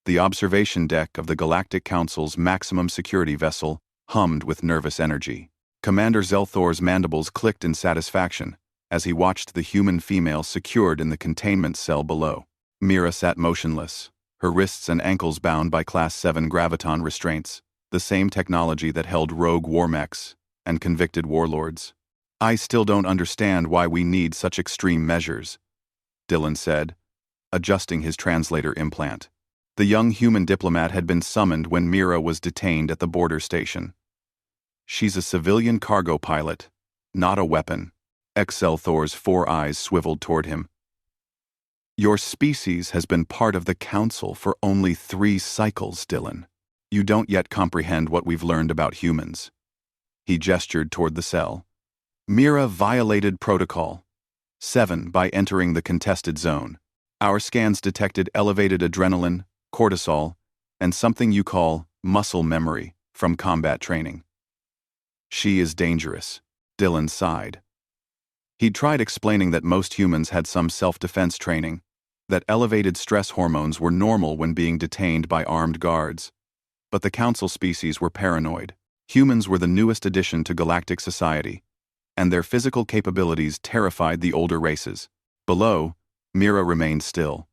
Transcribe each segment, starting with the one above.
The observation deck of the Galactic Council's maximum security vessel hummed with nervous energy. Commander Zelthor's mandibles clicked in satisfaction as he watched the human female secured in the containment cell below. Mira sat motionless, her wrists and ankles bound by Class-7 graviton restraints, the same technology that held rogue war mechs and convicted warlords. "I still don't understand why we need such extreme measures," Dylan said, adjusting his translator implant. The young human diplomat had been summoned when Mira was detained at the border station. "She's a civilian cargo pilot, not a weapon." Zelthor's 4 eyes swiveled toward him. "Your species has been part of the Council for only 3 cycles, Dylan. You don't yet comprehend what we've learned about humans." He gestured toward the cell. "Mira violated Protocol 7 by entering the contested zone. Our scans detected elevated adrenaline, cortisol, and something you call muscle memory from combat training." "She is dangerous," Dylan sighed. He'd tried explaining that most humans had some self-defense training, that elevated stress hormones were normal when being detained by armed guards. But the Council species were paranoid. Humans were the newest addition to galactic society, and their physical capabilities terrified the older races. Below, Mira remained still,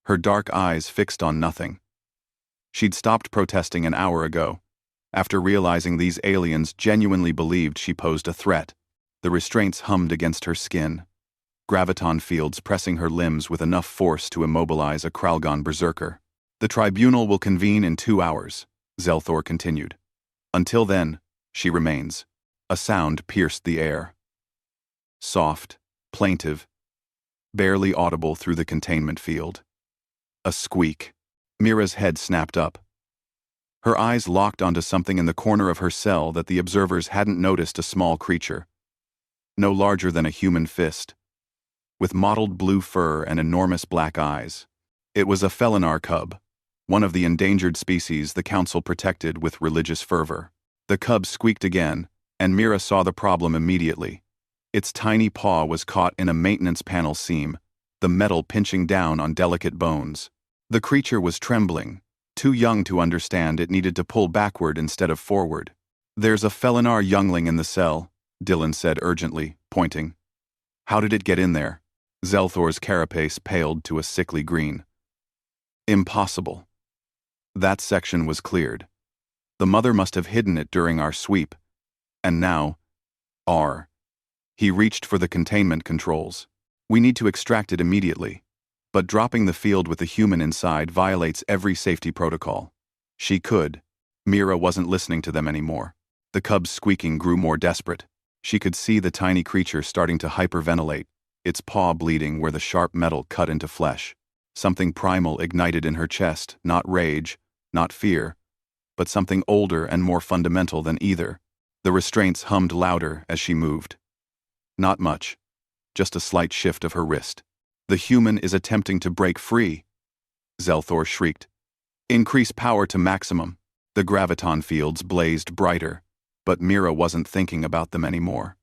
her dark eyes fixed on nothing. She'd stopped protesting an hour ago, after realizing these aliens genuinely believed she posed a threat. The restraints hummed against her skin, graviton fields pressing her limbs with enough force to immobilize a Kralgon berserker. "The tribunal will convene in 2 hours," Zelthor continued. "Until then, she remains." A sound pierced the air. Soft, plaintive, barely audible through the containment field. A squeak. Mira's head snapped up. Her eyes locked onto something in the corner of her cell that the observers hadn't noticed. A small creature, no larger than a human fist, with mottled blue fur and enormous black eyes. It was a Felinar cub, one of the endangered species the Council protected with religious fervor. The cub squeaked again, and Mira saw the problem immediately. Its tiny paw was caught in a maintenance panel seam, the metal pinching down on delicate bones. The creature was trembling, too young to understand it needed to pull backward instead of forward. "There's a Felinar youngling in the cell," Dylan said urgently, pointing. "How did it get in there?" Zelthor's carapace paled to a sickly green. "Impossible. That section was cleared. The mother must have hidden it during our sweep. And now, He reached for the containment controls. "We need to extract it immediately. But dropping the field with the human inside violates every safety protocol." She could. Mira wasn't listening to them anymore. The cub's squeaking grew more desperate. She could see the tiny creature starting to hyperventilate, its paw bleeding where the sharp metal cut into flesh. Something primal ignited in her chest, not rage, not fear, but something older and more fundamental than either. The restraints hummed louder as she moved. Not much, just a slight shift of her wrist. "The human is attempting to break free," Zelthor shrieked. "Increase power to maximum." The graviton fields blazed brighter, but Mira wasn't thinking about them anymore.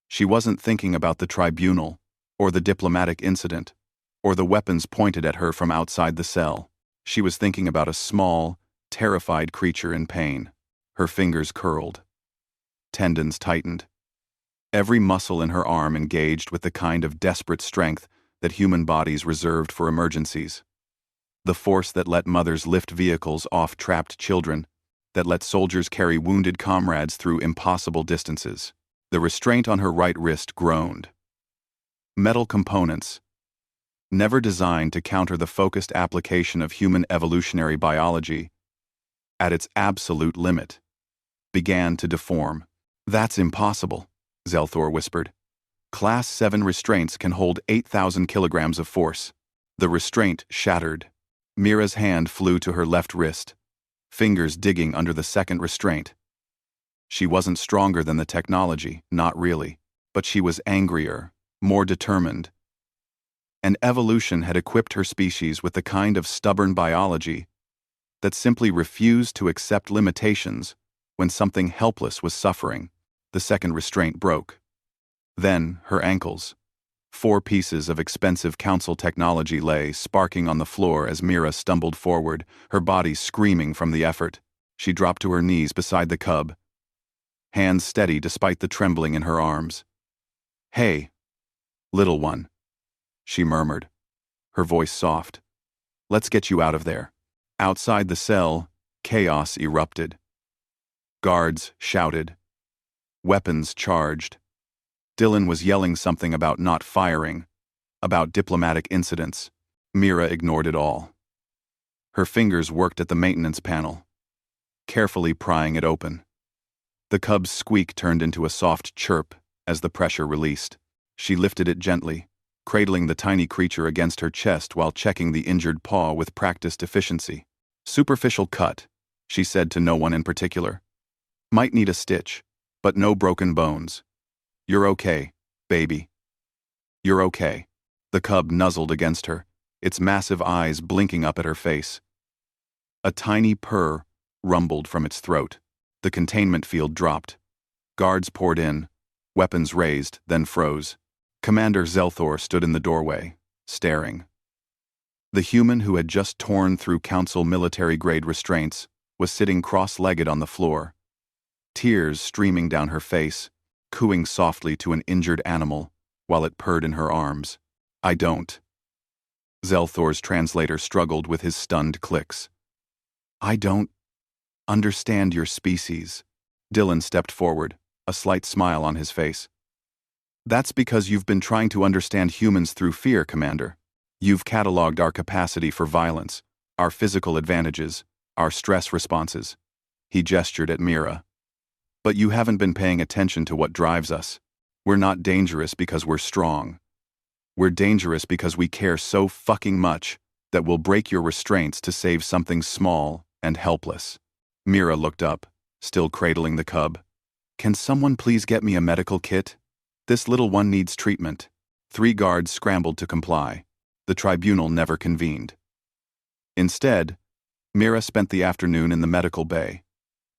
She wasn't thinking about the tribunal, or the diplomatic incident, or the weapons pointed at her from outside the cell. She was thinking about a small, terrified creature in pain. Her fingers curled. Tendons tightened. Every muscle in her arm engaged with the kind of desperate strength that human bodies reserved for emergencies. The force that let mothers lift vehicles off trapped children, that let soldiers carry wounded comrades through impossible distances. The restraint on her right wrist groaned. Metal components, never designed to counter the focused application of human evolutionary biology, at its absolute limit, began to deform. "That's impossible," Zelthor whispered. "Class-7 restraints can hold 8,000 kilograms of force." The restraint shattered. Mira's hand flew to her left wrist, fingers digging under the second restraint. She wasn't stronger than the technology, not really, but she was angrier, more determined. And evolution had equipped her species with the kind of stubborn biology that simply refused to accept limitations when something helpless was suffering. The second restraint broke. Then her ankles, 4 pieces of expensive council technology lay, sparking on the floor as Mira stumbled forward, her body screaming from the effort. She dropped to her knees beside the cub, hands steady despite the trembling in her arms. "Hey, little one," she murmured, her voice soft. "Let's get you out of there." Outside the cell, chaos erupted. Guards shouted. Weapons charged. Dylan was yelling something about not firing, about diplomatic incidents. Mira ignored it all. Her fingers worked at the maintenance panel, carefully prying it open. The cub's squeak turned into a soft chirp as the pressure released. She lifted it gently, cradling the tiny creature against her chest while checking the injured paw with practiced efficiency. "Superficial cut," she said to no one in particular. "Might need a stitch, but no broken bones. You're okay, baby. You're okay." The cub nuzzled against her, its massive eyes blinking up at her face. A tiny purr rumbled from its throat. The containment field dropped. Guards poured in, weapons raised, then froze. Commander Zelthor stood in the doorway, staring. The human who had just torn through Council military-grade restraints was sitting cross-legged on the floor, tears streaming down her face, cooing softly to an injured animal while it purred in her arms. "I don't." Zelthor's translator struggled with his stunned clicks. "I don't understand your species." Dylan stepped forward, a slight smile on his face. "That's because you've been trying to understand humans through fear, Commander. You've cataloged our capacity for violence, our physical advantages, our stress responses." He gestured at Mira. "But you haven't been paying attention to what drives us. We're not dangerous because we're strong. We're dangerous because we care so fucking much that we'll break your restraints to save something small and helpless." Mira looked up, still cradling the cub. "Can someone please get me a medical kit? This little one needs treatment." 3 guards scrambled to comply. The tribunal never convened. Instead, Mira spent the afternoon in the medical bay,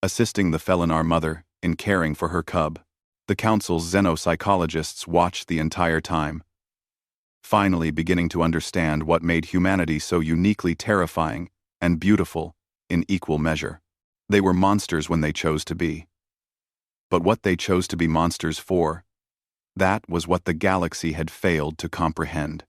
assisting the Felinar mother in caring for her cub. The council's xenopsychologists watched the entire time, finally beginning to understand what made humanity so uniquely terrifying and beautiful in equal measure. They were monsters when they chose to be. But what they chose to be monsters for, that was what the galaxy had failed to comprehend.